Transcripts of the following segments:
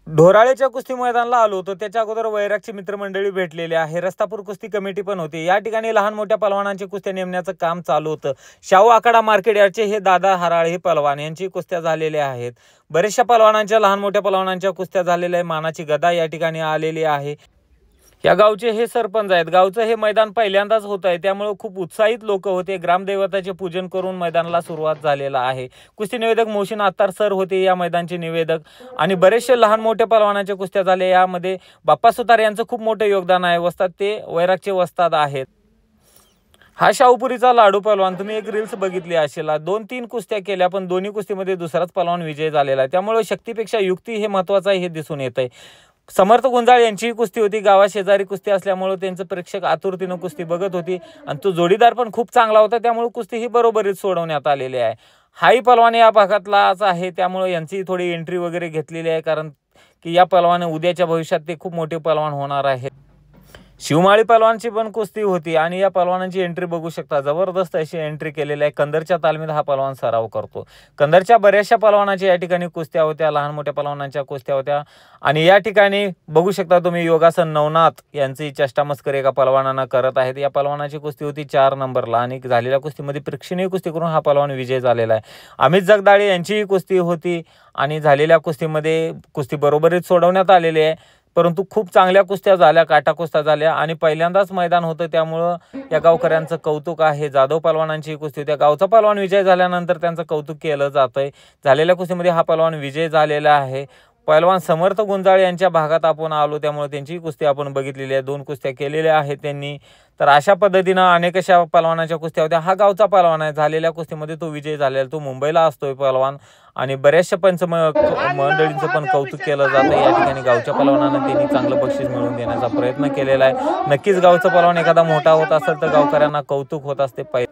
ढोराळेच्या कुस्ती मैदानाला आलो होतो त्याच्या अगोदर वैरागची मित्रमंडळी भेटलेली आहे। रस्तापूर कुस्ती कमिटी पण होती। या ठिकाणी लहान मोठ्या पलवानांची कुस्त्या नेमण्याचं काम चालू होतं। शाहू आखाडा मार्केट यार्डचे हे दादा हराळे हे पलवान यांची कुस्त्या झालेल्या आहेत। बरेचशा पलवानांच्या लहान मोठ्या पलवानांच्या कुस्त्या झालेल्या आहे। मानाची गदा या ठिकाणी आलेली आहे। या गावचे हे सरपंच आहेत। गावचं हे मैदान पहिल्यांदाच होत आहे, त्यामुळे खूप उत्साहित लोक होते। ग्रामदैवताचे पूजन करून मैदानाला सुरुवात झालेला आहे। कुस्ती निवेदक मोहसिन अत्तार सर होते या मैदानाचे निवेदक, आणि बरेचसे लहान मोठ्या पलवानांच्या कुस्त्या झाल्या। यामध्ये बाप्पा सुतार यांचं खूप मोठं योगदान आहे। वस्ताद ते वैरागचे वस्ताद आहेत। हा शाहूपुरीचा लाडू पलवान, तुम्ही एक रील्स बघितली असेल। 2-3 कुस्त्या केल्या पण दोन्ही कुस्तीमध्ये दुसराच पलवान विजय झालेला आहे। त्यामुळे शक्तीपेक्षा युक्ती हे महत्त्वाचं आहे हे दिसून येतंय। समर्थ गुंजाळ यांची कुस्ती होती। गावा शेजारी कुस्ती असल्यामुळे त्यांचं प्रेक्षक आतुरतेने कुस्ती बघत होती, आणि तो जोडीदार पण खूप चांगला होता, त्यामुळे कुस्ती ही बरोबरीत सोडवण्यात आलेली आहे। हाही पलवान या भागातलाच आहे, त्यामुळे यांची थोडी एंट्री वगैरे घेतलेली आहे, कारण की या पलवान उद्याच्या भविष्यात ते खूप मोठे पलवान होणार आहेत। शिवमाळी पलवानची पण कुस्ती होती, आणि या पलवानांची एंट्री बघू शकता, जबरदस्त अशी एंट्री केलेली आहे। कंदरच्या तालमीत हा पलवान सराव करतो। कंदरच्या बऱ्याचशा पलवानांच्या या ठिकाणी कुस्त्या होत्या, लहान मोठ्या पलवानांच्या कुस्त्या होत्या। आणि या ठिकाणी बघू शकता तुम्ही योगासन नवनाथ यांची चेष्टा मस्करी एका पलवानांना करत आहेत। या पलवानाची कुस्ती होती 4 नंबरला, आणि झालेल्या कुस्तीमध्ये प्रेक्षणीय कुस्ती करून हा पलवान विजय झालेला आहे। अमित जगदाळे यांचीही कुस्ती होती, आणि झालेल्या कुस्तीमध्ये कुस्ती बरोबरीत सोडवण्यात आलेली आहे, परंतु खूप चांगल्या कुस्त्या झाल्या, काटा कुस्त्या झाल्या, आणि पहिल्यांदाच मैदान होतं, त्यामुळं या गावकऱ्यांचं कौतुक आहे। जाधव पलवानांची कुस्ती होती। गावचा पलवान विजय झाल्यानंतर त्यांचं कौतुक केलं जातंय। झालेल्या कुस्तीमध्ये हा पलवान विजय झालेला आहे। पहलवान समर्थ गुंजाळ यांच्या भागात आपण आलो, त्यामुळे त्यांची कुस्ती आपण बघितलेली आहे। 2 कुस्त्या केलेल्या आहेत त्यांनी। तर अशा पद्धतीनं अनेकशा पलवानाच्या कुस्त्या होत्या। हा गावचा पलवान आहे। झालेल्या कुस्तीमध्ये तो विजय झालेला, तो मुंबईला असतोय पलवान, आणि बऱ्याचशा मंडळींचं पण कौतुक केलं जातं। या ठिकाणी गावच्या पलवानांना त्यांनी चांगलं बक्षीस मिळवून देण्याचा प्रयत्न केलेला आहे। नक्कीच गावचा पलवान एखादा मोठा होत असेल तर गावकऱ्यांना कौतुक होत असते।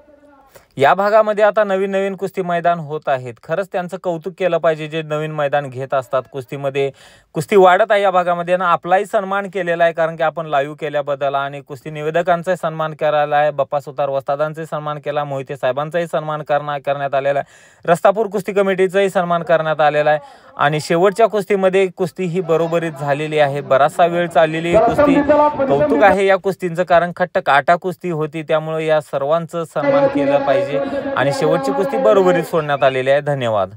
या भागामध्ये आता नवीन नवीन कुस्ती मैदान होत आहेत। खरंच त्यांचं कौतुक केलं पाहिजे जे नवीन मैदान घेत असतात। कुस्तीमध्ये कुस्ती वाढत आहे या भागामध्ये, ना आपलाही सन्मान केलेला आहे, कारण की आपण लाईव्ह केल्याबद्दल, आणि कुस्ती निवेदकांचा सन्मान करायला आहे। बाप्पा सुतार वस्तादांचा सन्मान केला, मोहिते साहेबांचाही सन्मान करण्यात आलेला आहे। रस्तापूर कुस्ती कमिटीचाही सन्मान करण्यात आलेला आहे। आणि शेवटच्या कुस्तीमध्ये कुस्ती ही बरोबरीत झालेली आहे। बराचसा वेळ चाललेली कुस्ती, कौतुक आहे या कुस्तींचं, कारण खट्ट काटा कुस्ती होती, त्यामुळे या सर्वांचं सन्मान केलं पाहिजे, आणि शेवटची कुस्ती बरोबरीत सोडण्यात आलेली आहे। धन्यवाद।